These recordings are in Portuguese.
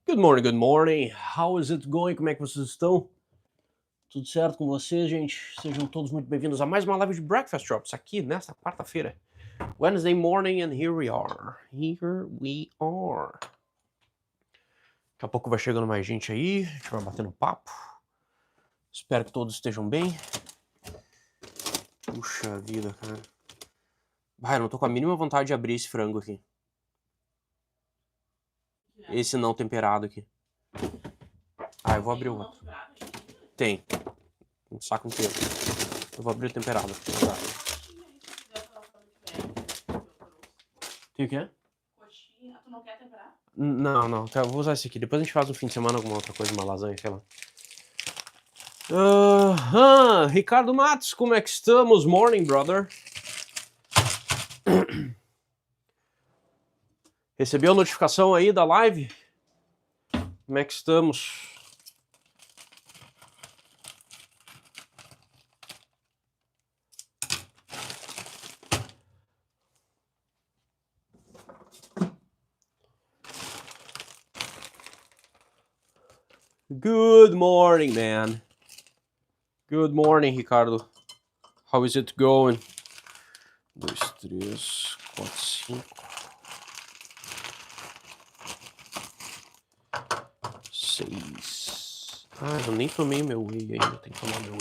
Good morning, good morning. How is it going? Como é que vocês estão? Tudo certo com vocês, gente? Sejam todos muito bem-vindos a mais uma live de Breakfast Drops aqui nesta quarta-feira. Wednesday morning and here we are. Here we are. Daqui a pouco vai chegando mais gente aí, a gente vai batendo papo. Espero que todos estejam bem. Puxa vida, cara. Vai, eu não tô com a mínima vontade de abrir esse frango aqui. Esse não temperado aqui. Ah, eu vou abrir o outro. Tem. Um saco inteiro. Eu vou abrir o temperado. Tem o quê? Coxinha. Tu não quer temperar? Não. Eu vou usar esse aqui. Depois a gente faz no fim de semana alguma outra coisa, uma lasanha, sei lá. Ricardo Matos, como é que estamos? Morning, brother. Recebeu a notificação aí da live? Como é que estamos? Good morning, man. Good morning, Ricardo. How is it going? 2, 3, 4, 5. 6. Ah, eu nem tomei meu whey ainda. Tem que tomar meu whey.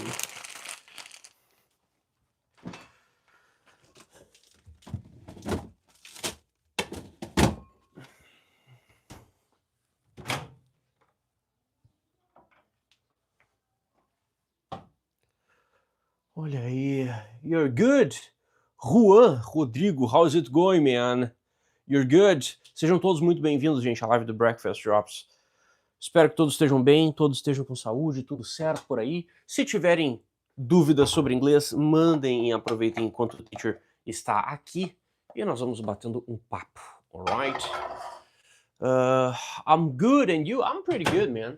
Olha aí. You're good. Juan, Rodrigo, how's it going, man? You're good. Sejam todos muito bem-vindos, gente, à live do Breakfast Drops. Espero que todos estejam bem, todos estejam com saúde, tudo certo por aí. Se tiverem dúvidas sobre inglês, mandem e aproveitem enquanto o teacher está aqui e nós vamos batendo um papo, alright? I'm good, and you? I'm pretty good, man.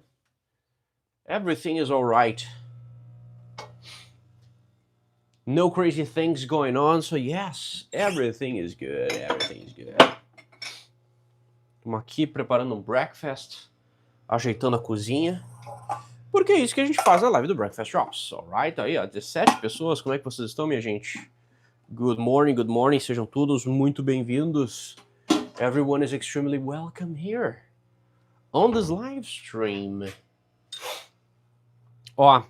Everything is alright. No crazy things going on, so yes, everything is good, everything is good. Estamos aqui preparando um breakfast, ajeitando a cozinha, porque é isso que a gente faz na live do Breakfast Drops, alright? Aí, ó, 17 pessoas, como é que vocês estão, minha gente? Good morning, sejam todos muito bem-vindos. Everyone is extremely welcome here on this live stream. Ó,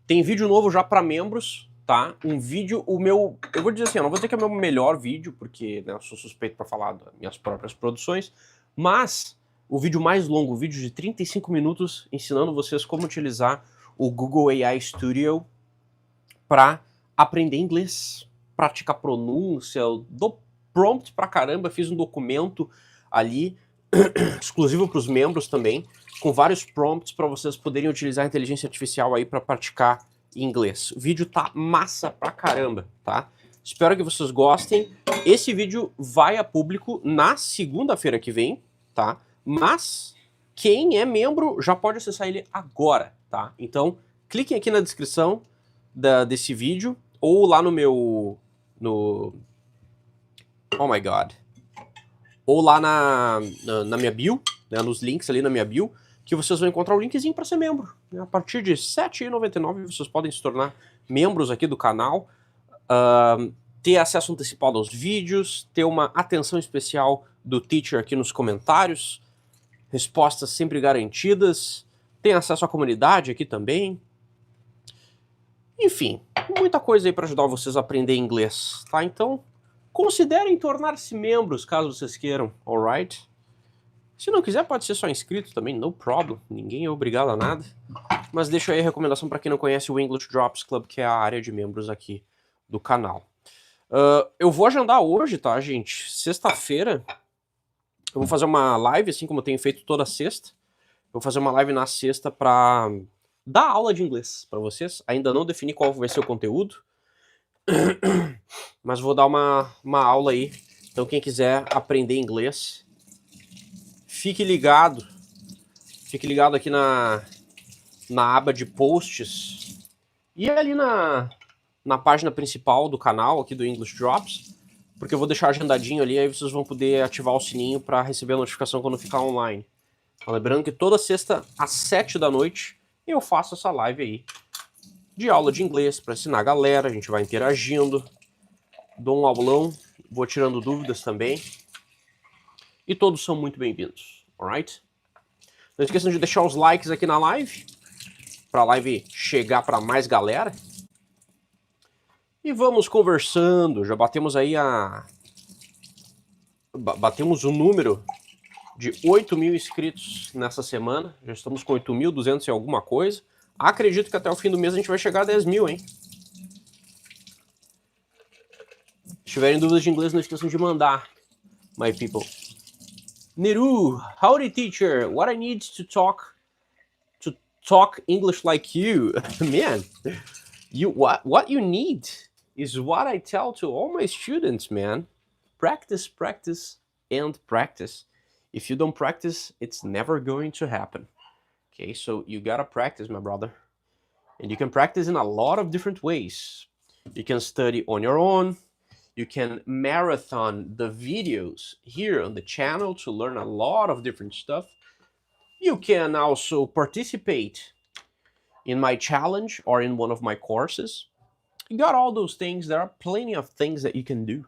tem vídeo novo já para membros, tá? Um vídeo, eu vou dizer assim, eu não vou dizer que é o meu melhor vídeo, porque né, eu sou suspeito para falar das minhas próprias produções, mas o vídeo mais longo, o vídeo de 35 minutos, ensinando vocês como utilizar o Google AI Studio para aprender inglês, praticar pronúncia, eu dou prompt pra caramba, fiz um documento ali, exclusivo para os membros também, com vários prompts para vocês poderem utilizar a inteligência artificial aí para praticar inglês. O vídeo tá massa pra caramba, tá? Espero que vocês gostem. Esse vídeo vai a público na segunda-feira que vem, tá? Mas quem é membro já pode acessar ele agora, tá? Então, cliquem aqui na descrição desse vídeo ou lá no meu... Oh my God. Ou lá na minha bio, né, nos links ali na minha bio, que vocês vão encontrar o linkzinho para ser membro. A partir de R$ 7,99 vocês podem se tornar membros aqui do canal, ter acesso antecipado aos vídeos, ter uma atenção especial do teacher aqui nos comentários, respostas sempre garantidas, tem acesso à comunidade aqui também. Enfim, muita coisa aí para ajudar vocês a aprender inglês, tá? Então, considerem tornar-se membros, caso vocês queiram, alright? Se não quiser, pode ser só inscrito também, no problem. Ninguém é obrigado a nada. Mas deixa aí a recomendação para quem não conhece o English Drops Club, que é a área de membros aqui do canal. Eu vou agendar hoje, tá, gente? Sexta-feira, eu vou fazer uma live, assim como eu tenho feito toda sexta. Eu vou fazer uma live na sexta para dar aula de inglês para vocês. Ainda não defini qual vai ser o conteúdo, mas vou dar uma aula aí. Então quem quiser aprender inglês, fique ligado aqui na aba de posts e ali na página principal do canal aqui do English Drops, porque eu vou deixar agendadinho ali, aí vocês vão poder ativar o sininho para receber a notificação quando ficar online. Lembrando que toda sexta às 7 da noite eu faço essa live aí de aula de inglês para ensinar a galera, a gente vai interagindo, dou um aulão, vou tirando dúvidas também. E todos são muito bem-vindos, alright? Não esqueçam de deixar os likes aqui na live, para a live chegar para mais galera. E vamos conversando, já batemos aí batemos o número de 8.000 inscritos nessa semana, já estamos com 8.200 e alguma coisa. Acredito que até o fim do mês a gente vai chegar a 10.000, hein? Se tiverem dúvidas de inglês, não esqueçam de mandar, my people. Neru, howdy teacher, what I need to talk English like you. Man, what you need is what I tell to all my students, man. Practice, practice, and practice. If you don't practice, it's never going to happen. Okay, so you gotta practice, my brother. And you can practice in a lot of different ways. You can study on your own. You can marathon the videos here on the channel to learn a lot of different stuff. You can also participate in my challenge or in one of my courses. You got all those things. There are plenty of things that you can do.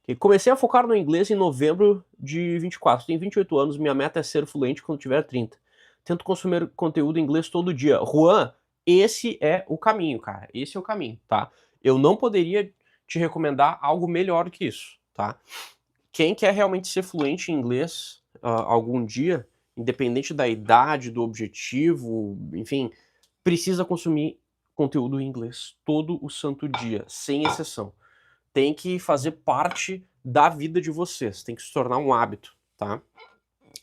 Okay, comecei a focar no inglês em novembro de 24. Tenho 28 anos, minha meta é ser fluente quando tiver 30. Tento consumir conteúdo em inglês todo dia. Juan, esse é o caminho, cara. Esse é o caminho, tá? Eu não poderia te recomendar algo melhor que isso, tá? Quem quer realmente ser fluente em inglês algum dia, independente da idade, do objetivo, enfim, precisa consumir conteúdo em inglês todo o santo dia, sem exceção. Tem que fazer parte da vida de vocês, tem que se tornar um hábito, tá?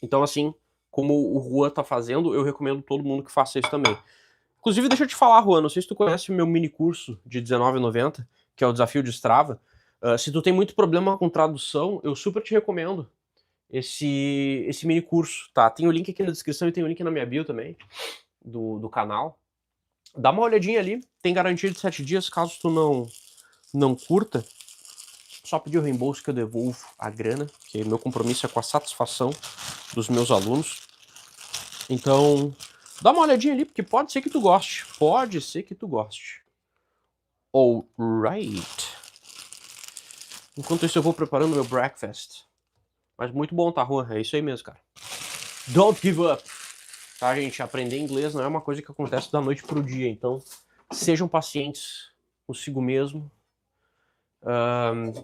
Então, assim, como o Juan tá fazendo, eu recomendo todo mundo que faça isso também. Inclusive, deixa eu te falar, Juan, não sei se tu conhece o meu mini curso de R$19,90, que é o Desafio de Strava. Se tu tem muito problema com tradução, eu super te recomendo esse mini curso, tá? Tem o link aqui na descrição e tem o link na minha bio também, do canal. Dá uma olhadinha ali, tem garantia de 7 dias, caso tu não curta, só pedir o reembolso que eu devolvo a grana, que meu compromisso é com a satisfação dos meus alunos. Então, dá uma olhadinha ali, porque pode ser que tu goste. Pode ser que tu goste. Alright. Enquanto isso eu vou preparando meu breakfast. Mas muito bom, tá, Juan? É isso aí mesmo, cara. Don't give up. Tá, gente? Aprender inglês não é uma coisa que acontece da noite pro dia. Então, sejam pacientes consigo mesmo.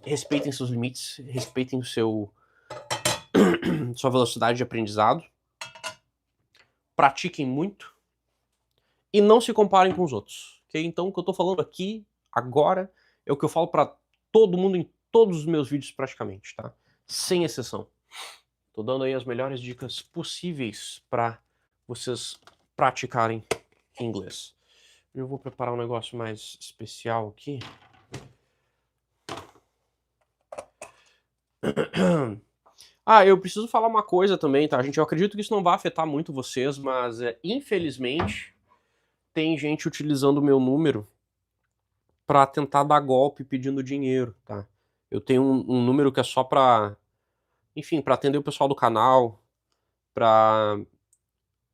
Respeitem seus limites. Respeitem sua velocidade de aprendizado. Pratiquem muito. E não se comparem com os outros. Okay? Então, o que eu tô falando aqui, agora, é o que eu falo pra todo mundo em todos os meus vídeos praticamente, tá? Sem exceção. Tô dando aí as melhores dicas possíveis para vocês praticarem inglês. Eu vou preparar um negócio mais especial aqui. Eu preciso falar uma coisa também, tá, gente? Eu acredito que isso não vai afetar muito vocês, mas infelizmente tem gente utilizando o meu número para tentar dar golpe pedindo dinheiro, tá? Eu tenho um número que é só para, enfim, para atender o pessoal do canal, para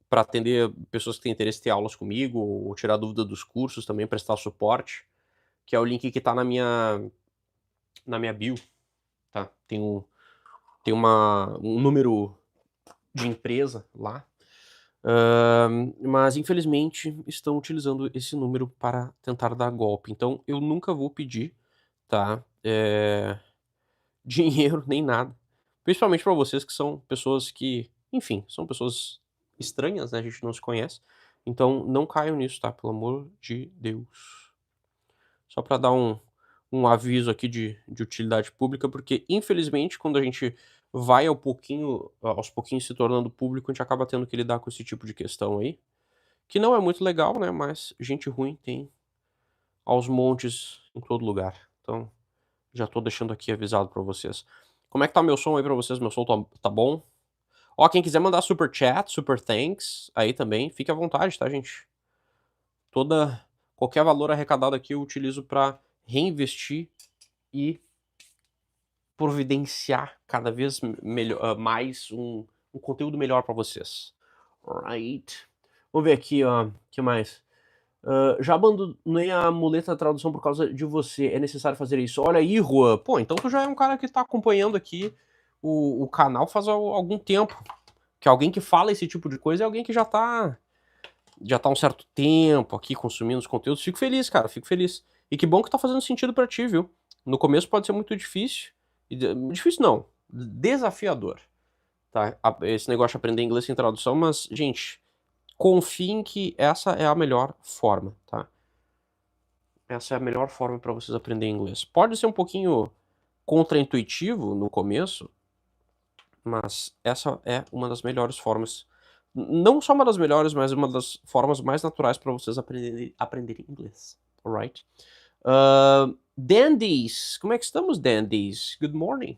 atender pessoas que têm interesse em ter aulas comigo, ou tirar dúvida dos cursos também, prestar suporte, que é o link que tá na minha bio, tá? Tem um número de empresa lá, mas infelizmente estão utilizando esse número para tentar dar golpe. Então eu nunca vou pedir, tá? Dinheiro nem nada. Principalmente para vocês que são pessoas que, enfim, são pessoas estranhas, né? A gente não se conhece. Então não caiam nisso, tá? Pelo amor de Deus. Só para dar um aviso aqui de utilidade pública, porque infelizmente quando a gente vai aos pouquinhos se tornando público, a gente acaba tendo que lidar com esse tipo de questão aí. Que não é muito legal, né? Mas gente ruim tem aos montes em todo lugar. Então, já tô deixando aqui avisado pra vocês. Como é que tá meu som aí pra vocês? Meu som tá bom? Ó, quem quiser mandar super chat, super thanks, aí também, fique à vontade, tá, gente? Qualquer valor arrecadado aqui eu utilizo pra reinvestir e providenciar cada vez mais um um conteúdo melhor para vocês. Alright. Vamos ver aqui, ó. O que mais? Já abandonei a muleta da tradução por causa de você. É necessário fazer isso. Olha aí, Juan. Pô, então tu já é um cara que tá acompanhando aqui o canal faz algum tempo. Que alguém que fala esse tipo de coisa é alguém que já tá há um certo tempo aqui consumindo os conteúdos. Fico feliz, cara, fico feliz. E que bom que tá fazendo sentido pra ti, viu? No começo pode ser muito difícil. Difícil não, desafiador. Tá? Esse negócio de aprender inglês sem tradução, mas, gente, confiem que essa é a melhor forma, tá? Essa é a melhor forma para vocês aprenderem inglês. Pode ser um pouquinho contraintuitivo no começo, mas essa é uma das melhores formas. Não só uma das melhores, mas uma das formas mais naturais para vocês aprenderem inglês. Alright? Dandies! Como é que estamos, Dandies? Good morning.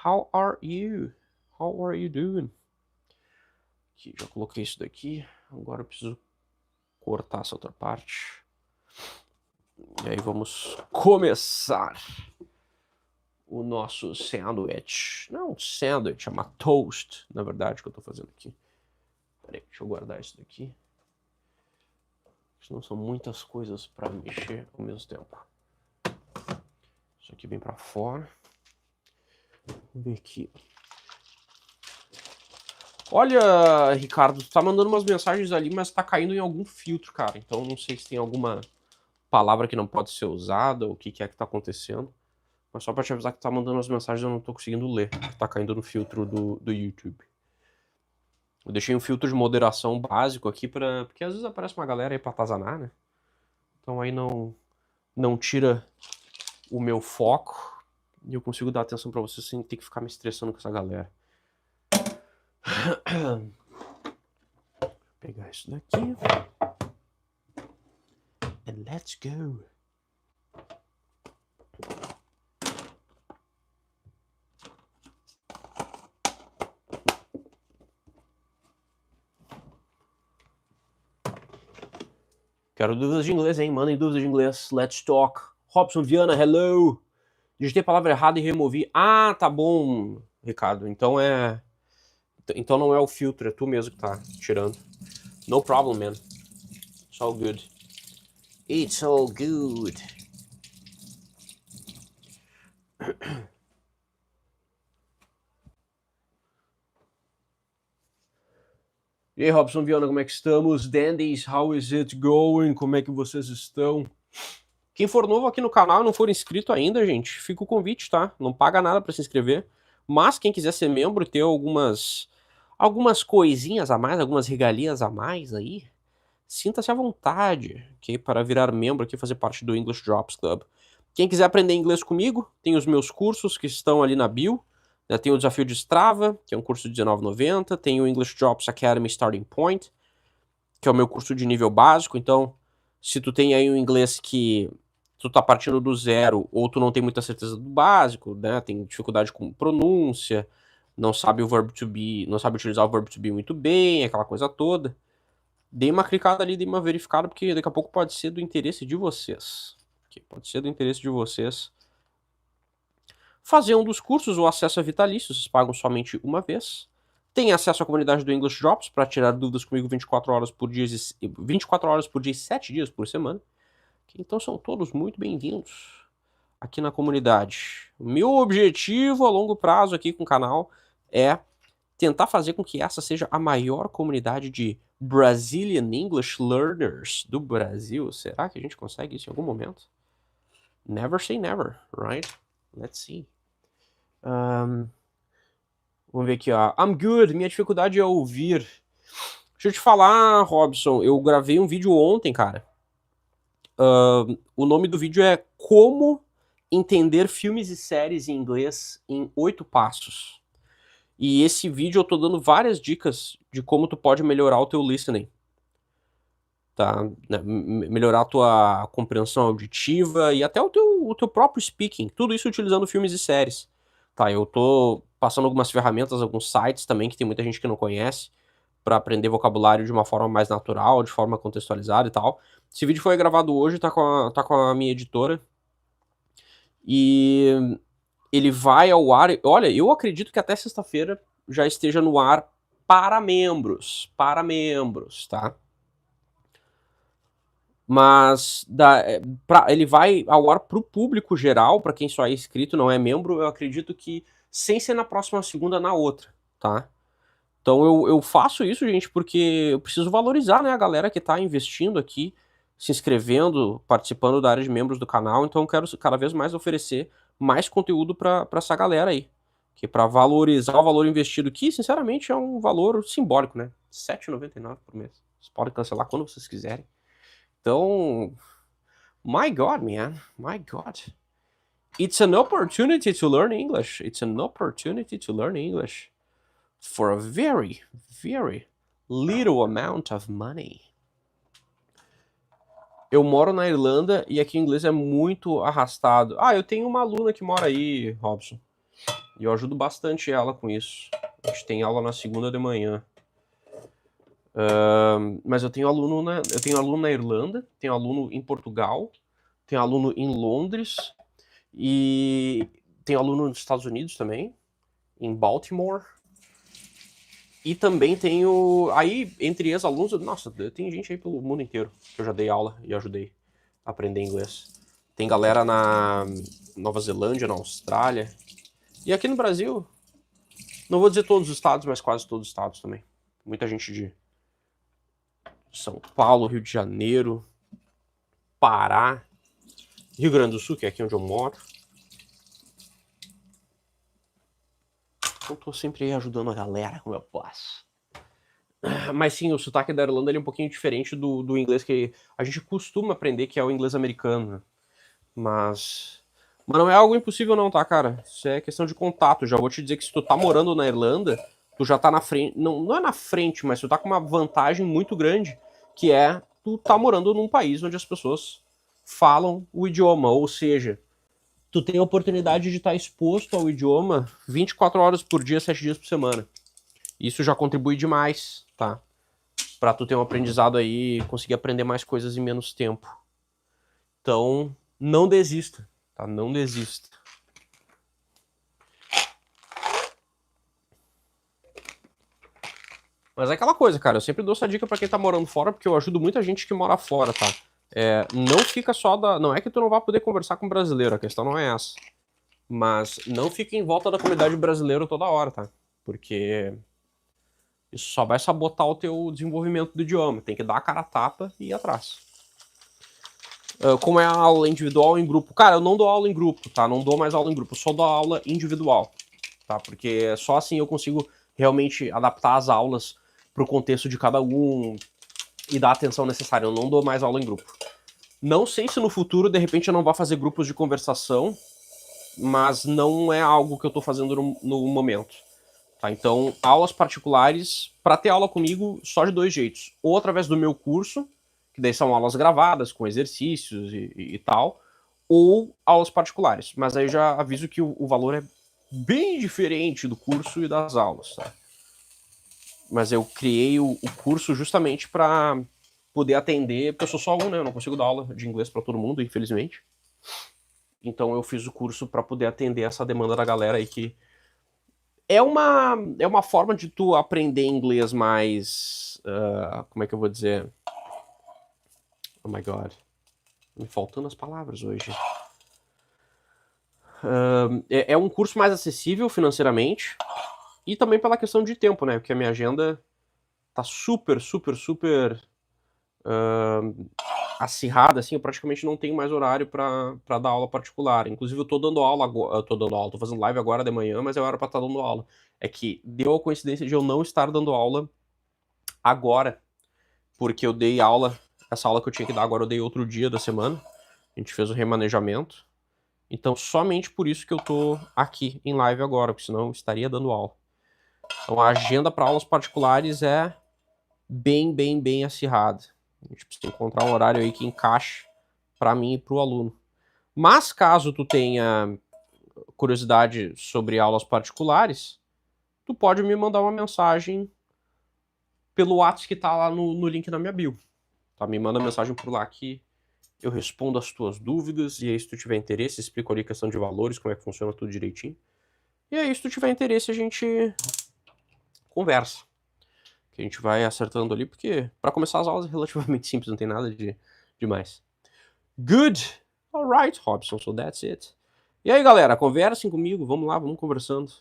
How are you? How are you doing? Aqui, já coloquei isso daqui. Agora eu preciso cortar essa outra parte. E aí vamos começar o nosso sandwich. Não um sandwich, é uma toast, na verdade, que eu tô fazendo aqui. Peraí, deixa eu guardar isso daqui. Senão são muitas coisas para mexer ao mesmo tempo. Isso aqui vem para fora. Vamos ver aqui. Olha, Ricardo, tu tá mandando umas mensagens ali, mas tá caindo em algum filtro, cara. Então não sei se tem alguma palavra que não pode ser usada, ou o que é que tá acontecendo. Mas só pra te avisar que tá mandando as mensagens, eu não tô conseguindo ler. Tá caindo no filtro do YouTube. Eu deixei um filtro de moderação básico aqui, porque às vezes aparece uma galera aí pra atazanar, né? Então aí não tira o meu foco e eu consigo dar atenção pra vocês sem ter que ficar me estressando com essa galera. Vou pegar isso daqui. And let's go. Quero dúvidas de inglês, hein? Mandem dúvidas de inglês. Let's talk. Robson Viana, hello. Digitei a palavra errada e removi. Ah, tá bom, Ricardo. Então não é o filtro, é tu mesmo que tá tirando. No problem, man. It's all good. It's all good. E aí, Robson Viana, como é que estamos? Dandies, how is it going? Como é que vocês estão? Quem for novo aqui no canal e não for inscrito ainda, gente, fica o convite, tá? Não paga nada pra se inscrever. Mas quem quiser ser membro e ter algumas coisinhas a mais, algumas regalias a mais aí, sinta-se à vontade, ok? Para virar membro aqui e fazer parte do English Drops Club. Quem quiser aprender inglês comigo, tem os meus cursos que estão ali na bio. Tem o Desafio de Strava, que é um curso de R$19,90. Tem o English Drops Academy Starting Point, que é o meu curso de nível básico. Então, se tu tem aí um inglês que tu tá partindo do zero, ou tu não tem muita certeza do básico, né? Tem dificuldade com pronúncia, não sabe o verb to be, não sabe utilizar o verb to be muito bem, aquela coisa toda. Dei uma clicada ali, dei uma verificada, porque daqui a pouco pode ser do interesse de vocês. Pode ser do interesse de vocês fazer um dos cursos. O acesso é vitalício, vocês pagam somente uma vez. Tem acesso à comunidade do English Drops para tirar dúvidas comigo 24 horas por dia e 7 dias por semana. Então são todos muito bem-vindos aqui na comunidade. O meu objetivo a longo prazo aqui com o canal é tentar fazer com que essa seja a maior comunidade de Brazilian English Learners do Brasil. Será que a gente consegue isso em algum momento? Never say never, right? Let's see. Vamos ver aqui, ó. I'm good, minha dificuldade é ouvir. Deixa eu te falar, Robson, eu gravei um vídeo ontem, cara. O nome do vídeo é Como Entender Filmes e Séries em Inglês em 8 Passos. E esse vídeo eu tô dando várias dicas de como tu pode melhorar o teu listening. Tá? Melhorar a tua compreensão auditiva e até o teu próprio speaking. Tudo isso utilizando filmes e séries. Tá, eu tô passando algumas ferramentas, alguns sites também, que tem muita gente que não conhece, para aprender vocabulário de uma forma mais natural, de forma contextualizada e tal. Esse vídeo foi gravado hoje, tá com a minha editora. E ele vai ao ar. Olha, eu acredito que até sexta-feira já esteja no ar para membros, tá? Mas ele vai ao ar para o público geral, para quem só é inscrito, não é membro, eu acredito que sem ser na próxima segunda, na outra, tá? Então eu faço isso, gente, porque eu preciso valorizar, né, a galera que tá investindo aqui, se inscrevendo, participando da área de membros do canal, então eu quero cada vez mais oferecer mais conteúdo para essa galera aí, que para valorizar o valor investido, que sinceramente é um valor simbólico, né? R$ 7,99 por mês. Vocês podem cancelar quando vocês quiserem. Então, my God, man, my God. It's an opportunity to learn English. It's an opportunity to learn English for a very, very little amount of money. Eu moro na Irlanda e aqui o inglês é muito arrastado. Ah, eu tenho uma aluna que mora aí, Robson. E eu ajudo bastante ela com isso. A gente tem aula na segunda de manhã. Mas eu tenho aluno na Irlanda, tenho aluno em Portugal, tenho aluno em Londres e tenho aluno nos Estados Unidos também, em Baltimore. E também tenho, aí, entre ex-alunos, nossa, tem gente aí pelo mundo inteiro que eu já dei aula e ajudei a aprender inglês. Tem galera na Nova Zelândia, na Austrália. E aqui no Brasil, não vou dizer todos os estados, mas quase todos os estados também. Muita gente de São Paulo, Rio de Janeiro, Pará, Rio Grande do Sul, que é aqui onde eu moro. Eu tô sempre aí ajudando a galera como eu posso. Mas sim, o sotaque da Irlanda ele é um pouquinho diferente do inglês que a gente costuma aprender, que é o inglês americano. Né? Mas não é algo impossível não, tá, cara? Isso é questão de contato. Já vou te dizer que se tu tá morando na Irlanda, tu já tá na frente, não é na frente, mas tu tá com uma vantagem muito grande, que é tu tá morando num país onde as pessoas falam o idioma, ou seja, tu tem a oportunidade de estar exposto ao idioma 24 horas por dia, 7 dias por semana. Isso já contribui demais, tá? Pra tu ter um aprendizado aí, conseguir aprender mais coisas em menos tempo. Então, não desista, tá? Não desista. Mas é aquela coisa, cara, eu sempre dou essa dica pra quem tá morando fora, porque eu ajudo muita gente que mora fora, tá? Não fica só não é que tu não vai poder conversar com brasileiro, a questão não é essa. Mas não fica em volta da comunidade brasileira toda hora, tá? Porque isso só vai sabotar o teu desenvolvimento do idioma. Tem que dar a cara a tapa e ir atrás. Como é a aula individual ou em grupo? Cara, eu não dou aula em grupo, tá? Não dou mais aula em grupo, eu só dou aula individual, tá? Porque só assim eu consigo realmente adaptar as aulas pro contexto de cada um e dar a atenção necessária. Eu não dou mais aula em grupo. Não sei se no futuro, de repente, eu não vou fazer grupos de conversação, mas não é algo que eu tô fazendo no momento. Tá? Então, aulas particulares, para ter aula comigo, só de 2 jeitos. Ou através do meu curso, que daí são aulas gravadas, com exercícios e tal, ou aulas particulares. Mas aí eu já aviso que o valor é bem diferente do curso e das aulas. Tá? Mas eu criei o curso justamente para poder atender, porque eu sou só um, né? Eu não consigo dar aula de inglês para todo mundo, infelizmente. Então eu fiz o curso para poder atender essa demanda da galera aí que é uma forma de tu aprender inglês mais, como é que eu vou dizer? Oh my God, me faltando as palavras hoje. É um curso mais acessível financeiramente e também pela questão de tempo, né? Porque a minha agenda tá super acirrada, assim, eu praticamente não tenho mais horário para dar aula particular. Inclusive eu tô dando aula agora, tô fazendo live agora de manhã, mas é hora para estar dando aula. É que deu a coincidência de eu não estar dando aula agora, porque eu dei aula, essa aula que eu tinha que dar agora eu dei outro dia da semana. A gente fez o remanejamento. Então somente por isso que eu tô aqui em live agora, porque senão eu estaria dando aula. Então a agenda para aulas particulares é bem acirrada. A gente precisa encontrar um horário aí que encaixe para mim e para o aluno. Mas caso tu tenha curiosidade sobre aulas particulares, tu pode me mandar uma mensagem pelo WhatsApp que tá lá no link na minha bio. Tá? Me manda mensagem por lá que eu respondo as tuas dúvidas, e aí se tu tiver interesse, explico ali a questão de valores, como é que funciona tudo direitinho. E aí se tu tiver interesse, a gente conversa. Que a gente vai acertando ali, porque para começar as aulas é relativamente simples, não tem nada de demais. Good! Alright, Robson, so that's it. E aí, galera, conversem comigo, vamos lá, vamos conversando.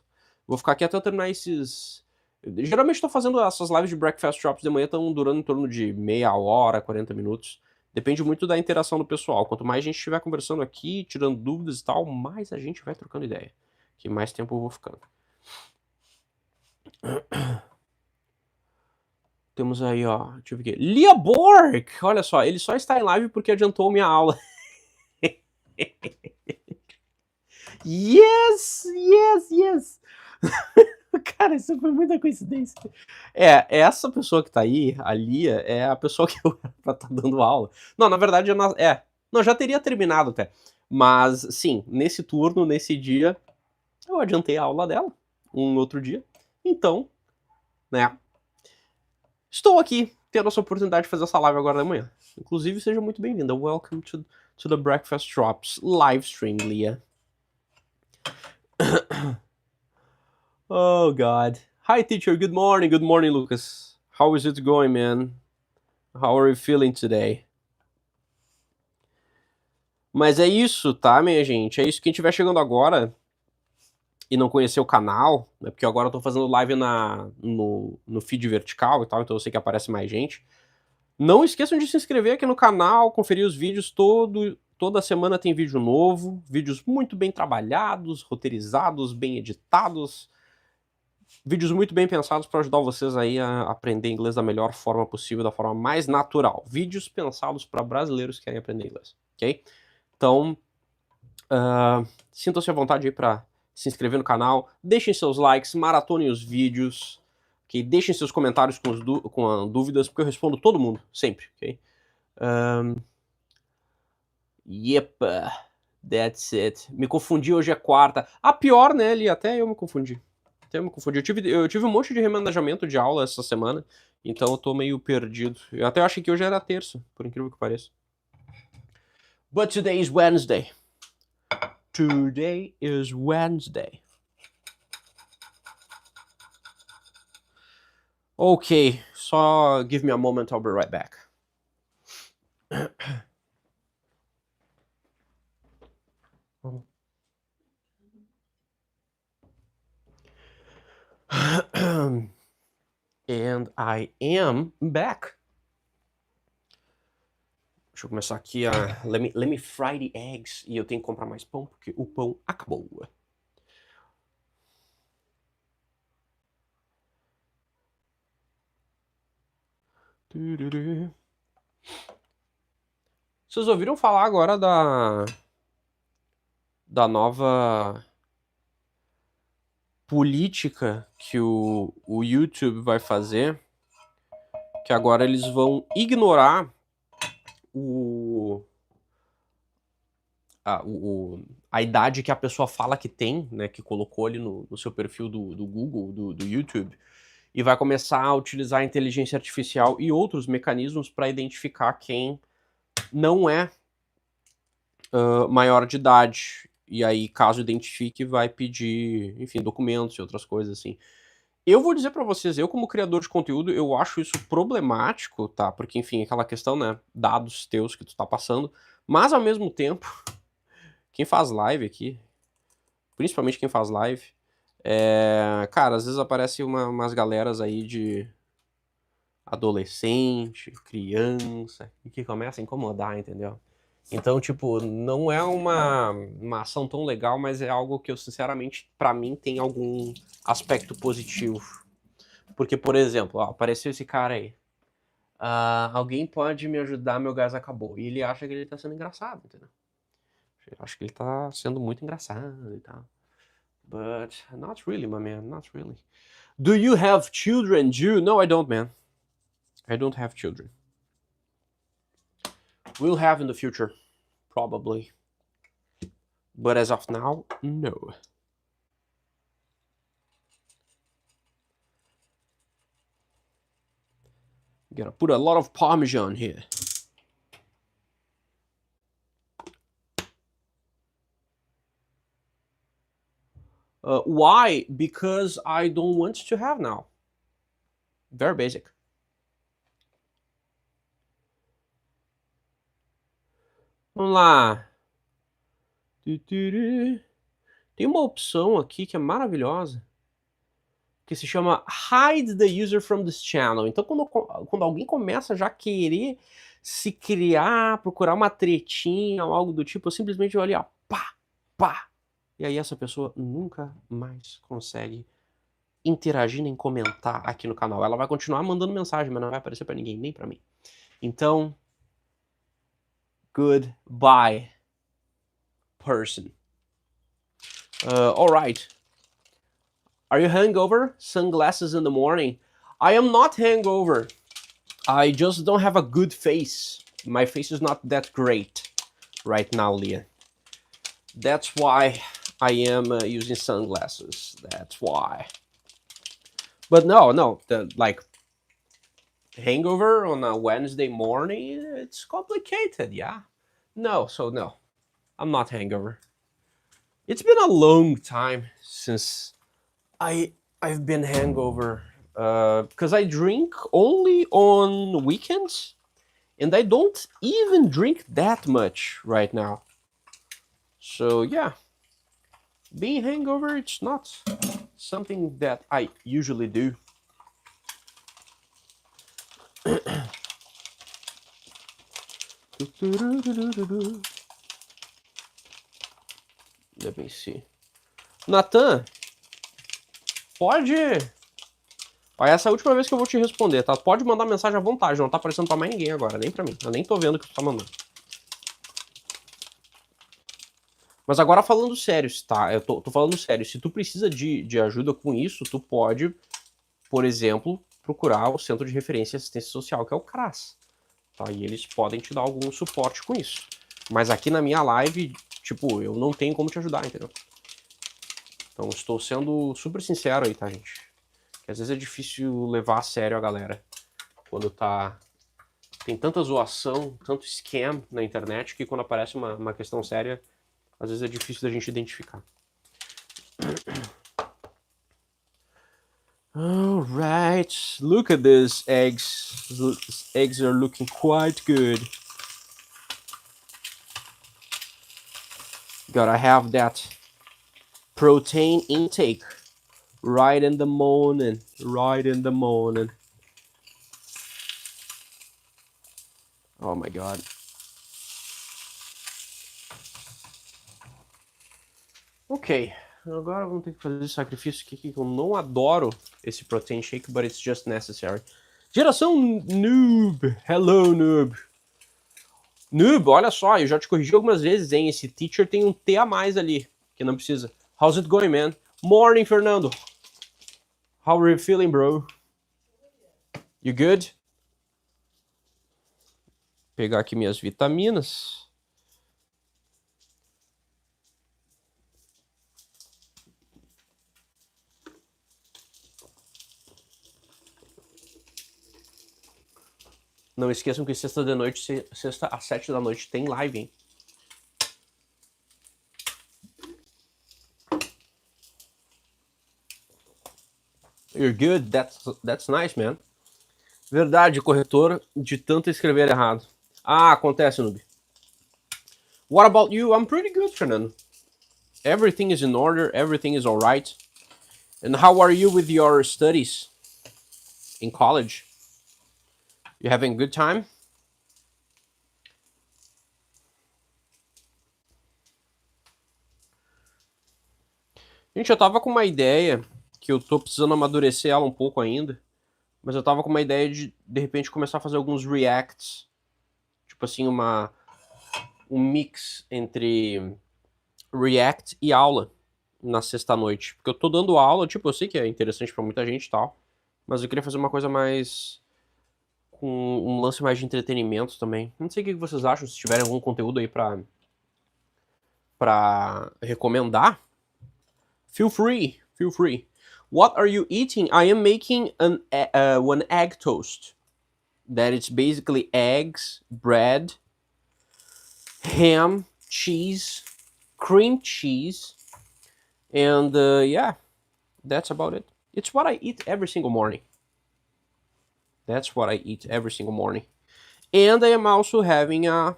Vou ficar aqui até eu terminar esses... Geralmente estou fazendo essas lives de Breakfast Drops de manhã, estão durando em torno de meia hora, 40 minutos. Depende muito da interação do pessoal. Quanto mais a gente estiver conversando aqui, tirando dúvidas e tal, mais a gente vai trocando ideia. Que mais tempo eu vou ficando. Temos aí, ó, deixa eu ver aqui. Lia Borg! Olha só, ele só está em live porque adiantou minha aula. Yes, yes, yes. Cara, isso foi muita coincidência. Essa pessoa que tá aí, a Lia, é a pessoa que eu era pra estar dando aula. Não, na verdade, não, já teria terminado até. Mas, sim, nesse turno, nesse dia, eu adiantei a aula dela, um outro dia. Então, né, estou aqui, tendo essa oportunidade de fazer essa live agora da manhã. Inclusive, seja muito bem-vinda. Welcome to the Breakfast Drops live stream, Lia. Oh, God. Hi, teacher. Good morning. Good morning, Lucas. How is it going, man? How are you feeling today? Mas é isso, tá, minha gente? É isso. Quem estiver chegando agora e não conhecer o canal, né, porque agora eu tô fazendo live no feed vertical e tal, então eu sei que aparece mais gente. Não esqueçam de se inscrever aqui no canal, conferir os vídeos toda semana tem vídeo novo, vídeos muito bem trabalhados, roteirizados, bem editados, vídeos muito bem pensados para ajudar vocês aí a aprender inglês da melhor forma possível, da forma mais natural. Vídeos pensados para brasileiros que querem aprender inglês, ok? Então, sintam-se à vontade aí para se inscrever no canal, deixem seus likes, maratonem os vídeos, ok? Deixem seus comentários com dúvidas, porque eu respondo todo mundo, sempre, ok? Yep, that's it. Me confundi, hoje é quarta. A pior, né, Eli? Até eu me confundi. Eu tive um monte de remanejamento de aula essa semana, então eu tô meio perdido. Eu até achei que hoje era terça, por incrível que pareça. But today is Wednesday. Today is Wednesday. Okay, só give me a moment, I'll be right back. And I am back. Deixa eu começar aqui a... Let me fry the eggs. E eu tenho que comprar mais pão, porque o pão acabou. Vocês ouviram falar agora da nova política que o YouTube vai fazer? Que agora eles vão ignorar a idade que a pessoa fala que tem, né, que colocou ali no seu perfil do Google, do YouTube, e vai começar a utilizar a inteligência artificial e outros mecanismos para identificar quem não é maior de idade. E aí, caso identifique, vai pedir, enfim, documentos e outras coisas assim. Eu vou dizer para vocês, eu como criador de conteúdo, eu acho isso problemático, tá? Porque, enfim, aquela questão, né, dados teus que tu tá passando, mas ao mesmo tempo, quem faz live aqui, principalmente quem faz live, cara, às vezes aparece umas galeras aí de adolescente, criança, e que começa a incomodar, entendeu? Então, tipo, não é uma ação tão legal, mas é algo que eu, sinceramente, pra mim, tem algum aspecto positivo. Porque, por exemplo, ó, apareceu esse cara aí. Alguém pode me ajudar, meu gás acabou. E ele acha que ele tá sendo engraçado, entendeu? Eu acho que ele tá sendo muito engraçado e tal. But not really, my man, not really. Do you have children, Jew? No, I don't, man. I don't have children. We'll have in the future, probably. But as of now, no. Gotta put a lot of Parmesan here. Why? Because I don't want to have now. Very basic. Vamos lá. Tem uma opção aqui que é maravilhosa, que se chama Hide the User from this Channel. Então, quando alguém começa já a querer se criar, procurar uma tretinha ou algo do tipo, eu simplesmente vou ali, ó, pá, pá. E aí essa pessoa nunca mais consegue interagir nem comentar aqui no canal. Ela vai continuar mandando mensagem, mas não vai aparecer pra ninguém, nem pra mim. Então, goodbye, person. Alright. Are you hungover? Sunglasses in the morning? I am not hungover. I just don't have a good face. My face is not that great right now, Leah. That's why I am using sunglasses. That's why. But no, like hangover on a Wednesday morning, it's complicated, yeah. No, I'm not hangover. It's been a long time since I've been hangover, because I drink only on weekends, and I don't even drink that much right now. So yeah, being hangover, it's not something that I usually do. Let me see. Natan, pode... Ó, essa é a última vez que eu vou te responder, tá? Pode mandar mensagem à vontade, não tá aparecendo pra mais ninguém agora, nem pra mim. Eu nem tô vendo o que tu tá mandando. Mas agora falando sério, tá? Eu tô falando sério. Se tu precisa de ajuda com isso, tu pode, por exemplo, procurar o Centro de Referência e Assistência Social, que é o CRAS. Tá? E eles podem te dar algum suporte com isso. Mas aqui na minha live, tipo, eu não tenho como te ajudar, entendeu? Então estou sendo super sincero aí, tá, gente? Que às vezes é difícil levar a sério a galera. Quando tem tanta zoação, tanto scam na internet, que quando aparece uma questão séria, às vezes é difícil da gente identificar. Alright, look at these eggs. These eggs are looking quite good. Gotta have that protein intake right in the morning. Oh my god. Ok, agora vamos ter que fazer esse sacrifício aqui que eu não adoro esse protein shake, but it's just necessary. Geração Noob, hello Noob. Noob, olha só, eu já te corrigi algumas vezes, hein? Esse teacher tem um T a mais ali, que não precisa. How's it going, man? Morning, Fernando. How are you feeling, bro? You good? Pegar aqui minhas vitaminas. Não esqueçam que sexta às 7 da noite tem live, hein? You're good? That's nice, man. Verdade, corretor, de tanto escrever errado. Ah, acontece, noob. What about you? I'm pretty good, Fernando. Everything is in order, everything is alright. And how are you with your studies in college? You having a good time? Gente, eu tava com uma ideia que eu tô precisando amadurecer ela um pouco ainda. Mas eu tava com uma ideia de repente, começar a fazer alguns reacts. Tipo assim, um mix entre react e aula na sexta-noite. Porque eu tô dando aula, tipo, eu sei que é interessante pra muita gente e tal. Mas eu queria fazer uma coisa mais... com um lance mais de entretenimento também. Não sei o que vocês acham, se tiverem algum conteúdo aí pra recomendar. Feel free. What are you eating? I am making one egg toast. That it's basically eggs, bread, ham, cheese, cream cheese, and yeah, that's about it. It's what I eat every single morning. That's what I eat every single morning. And I am also having a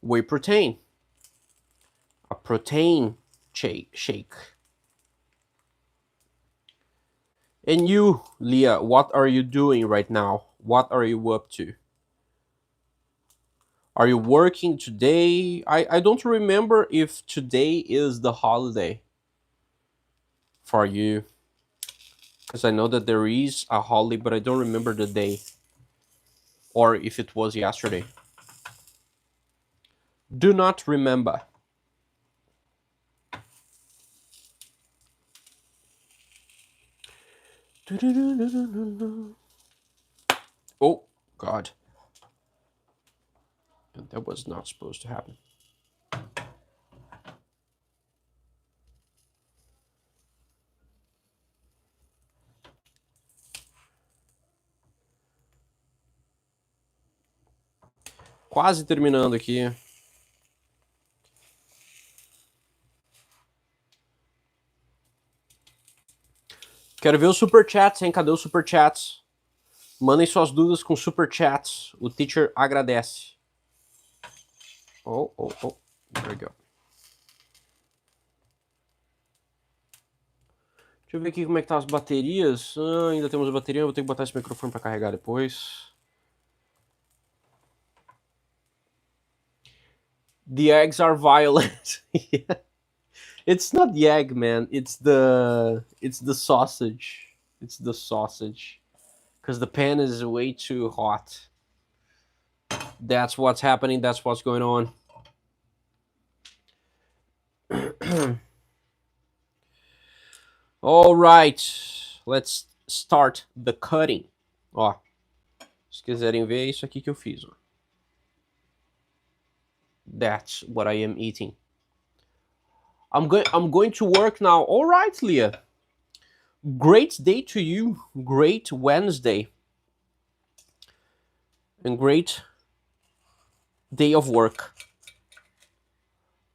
whey protein. A protein shake. And you, Leah, what are you doing right now? What are you up to? Are you working today? I don't remember if today is the holiday for you. Because I know that there is a holiday, but I don't remember the day. Or if it was yesterday. Do not remember. Oh, God. That was not supposed to happen. Quase terminando aqui. Quero ver os superchats, hein? Cadê os superchats? Mandem suas dúvidas com superchats. O teacher agradece. Oh. There we go. Deixa eu ver aqui como é que tá as baterias. Ainda temos bateria, vou ter que botar esse microfone para carregar depois. The eggs are violet. It's not the egg, man. It's the sausage. It's the sausage. Because the pan is way too hot. That's what's happening. That's what's going on. All right. Let's start the cutting. Ó, se quiserem ver, é isso aqui que eu fiz. Ó. That's what I am eating. I'm going to work now. All right, Leah. Great day to you. Great Wednesday. And great day of work.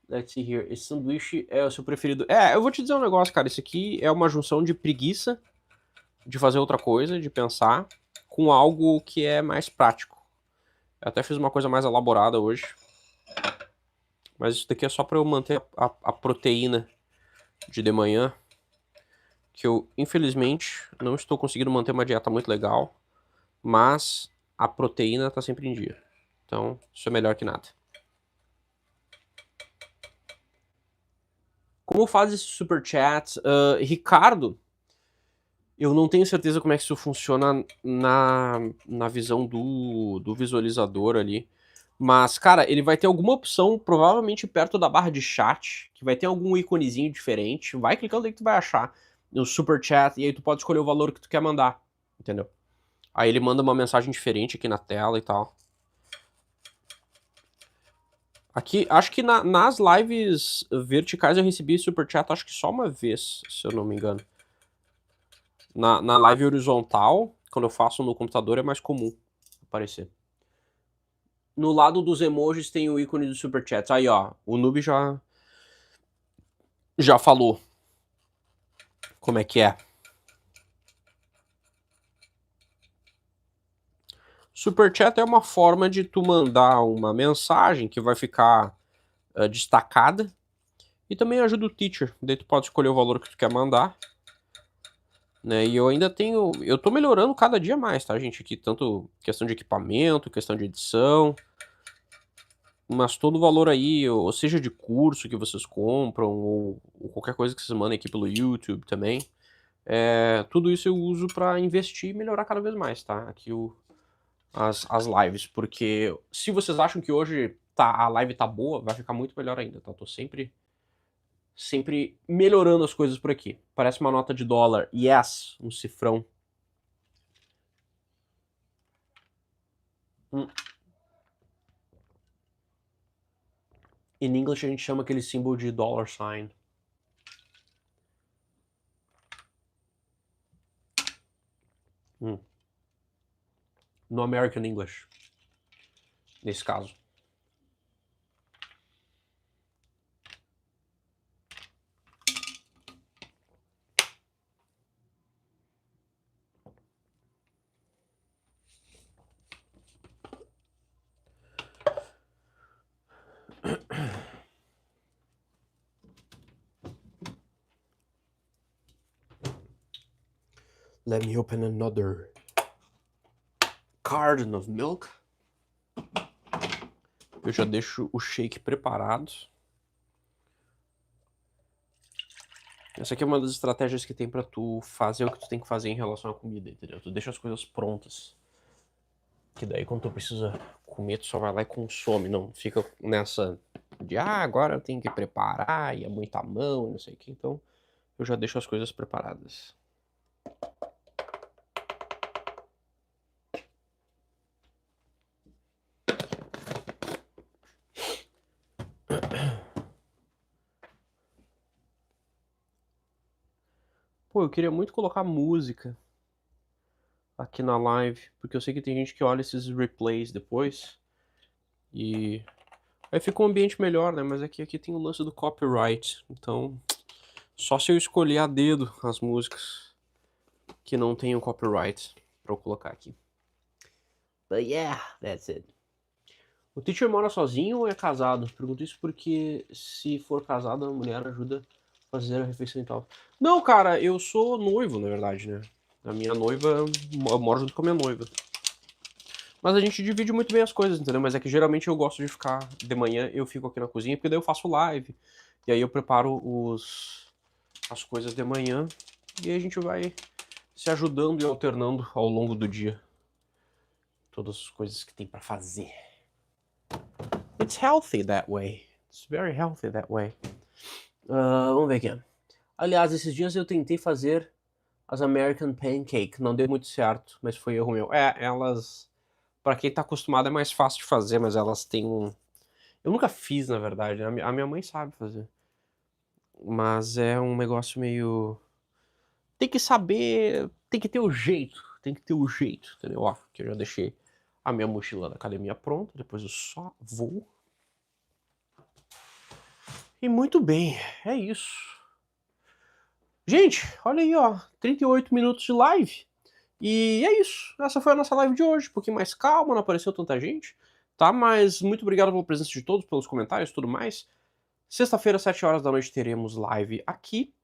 Let's see here. Esse sanduíche é o seu preferido. Eu vou te dizer um negócio, cara. Isso aqui é uma junção de preguiça, de fazer outra coisa, de pensar, com algo que é mais prático. Eu até fiz uma coisa mais elaborada hoje. Mas isso daqui é só para eu manter a proteína de manhã. Que eu, infelizmente, não estou conseguindo manter uma dieta muito legal. Mas a proteína tá sempre em dia. Então, isso é melhor que nada. Como faz esse super chat? Ricardo, eu não tenho certeza como é que isso funciona na visão do visualizador ali. Mas, cara, ele vai ter alguma opção, provavelmente perto da barra de chat, que vai ter algum íconezinho diferente. Vai clicando aí que tu vai achar no super chat, e aí tu pode escolher o valor que tu quer mandar, entendeu? Aí ele manda uma mensagem diferente aqui na tela e tal. Aqui, acho que nas lives verticais eu recebi super chat, acho que só uma vez, se eu não me engano. Na live horizontal, quando eu faço no computador, é mais comum aparecer. No lado dos emojis tem o ícone do super chat. Aí, ó, o Noob já falou como é que é. Super chat é uma forma de tu mandar uma mensagem que vai ficar destacada e também ajuda o teacher. Daí tu pode escolher o valor que tu quer mandar. Né? E eu ainda tenho... Eu tô melhorando cada dia mais, tá, gente? Aqui, tanto questão de equipamento, questão de edição. Mas todo o valor aí, ou seja de curso que vocês compram, ou qualquer coisa que vocês mandem aqui pelo YouTube também, tudo isso eu uso para investir e melhorar cada vez mais, tá? Aqui as lives, porque se vocês acham que hoje a live tá boa, vai ficar muito melhor ainda, tá? Tô sempre melhorando as coisas por aqui. Parece uma nota de dólar. Yes, um cifrão. Em inglês a gente chama aquele símbolo de dollar sign. No American English. Nesse caso. Let me open another carton of milk. Eu já deixo o shake preparado. Essa aqui é uma das estratégias que tem pra tu fazer o que tu tem que fazer em relação à comida, entendeu? Tu deixa as coisas prontas. Que daí quando tu precisa comer, tu só vai lá e consome. Não fica nessa de, agora eu tenho que preparar, e é muita mão, não sei o que. Então, eu já deixo as coisas preparadas. Pô, eu queria muito colocar música aqui na live, porque eu sei que tem gente que olha esses replays depois e aí fica um ambiente melhor, né? Mas aqui tem o lance do copyright, então só se eu escolher a dedo as músicas que não tenham copyright pra eu colocar aqui. But yeah, that's it. O teacher mora sozinho ou é casado? Pergunto isso porque se for casado, a mulher ajuda a fazer a refeição e tal. Não, cara, eu sou noivo, na verdade, né? A minha noiva, eu moro junto com a minha noiva. Mas a gente divide muito bem as coisas, entendeu? Mas é que geralmente eu gosto de ficar de manhã, eu fico aqui na cozinha, porque daí eu faço live. E aí eu preparo as coisas de manhã. E aí a gente vai se ajudando e alternando ao longo do dia. Todas as coisas que tem pra fazer. It's healthy that way. It's very healthy that way. Vamos ver aqui. Aliás, esses dias eu tentei fazer as American Pancake. Não deu muito certo, mas foi erro meu. Elas... Pra quem tá acostumado é mais fácil de fazer, mas elas têm um... Eu nunca fiz, na verdade. A minha mãe sabe fazer. Mas é um negócio meio... Tem que saber... Tem que ter o jeito. Tem que ter o jeito, entendeu? Ó, que eu já deixei a minha mochila da academia pronta. Depois eu só vou. E muito bem, é isso. Gente, olha aí, ó. 38 minutos de live. E é isso. Essa foi a nossa live de hoje. Um pouquinho mais calma, não apareceu tanta gente. Tá? Mas muito obrigado pela presença de todos, pelos comentários e tudo mais. Sexta-feira, 7 horas da noite, teremos live aqui.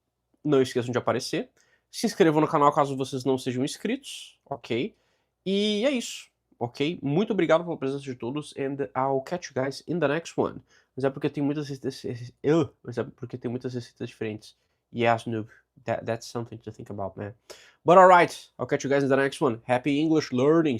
Não esqueçam de aparecer. Se inscrevam no canal caso vocês não sejam inscritos. Ok? E é isso. Ok? Muito obrigado pela presença de todos. And I'll catch you guys in the next one. Mas é porque tem muitas receitas diferentes. Yes, noob. That's something to think about, man. But alright, I'll catch you guys in the next one. Happy English learning!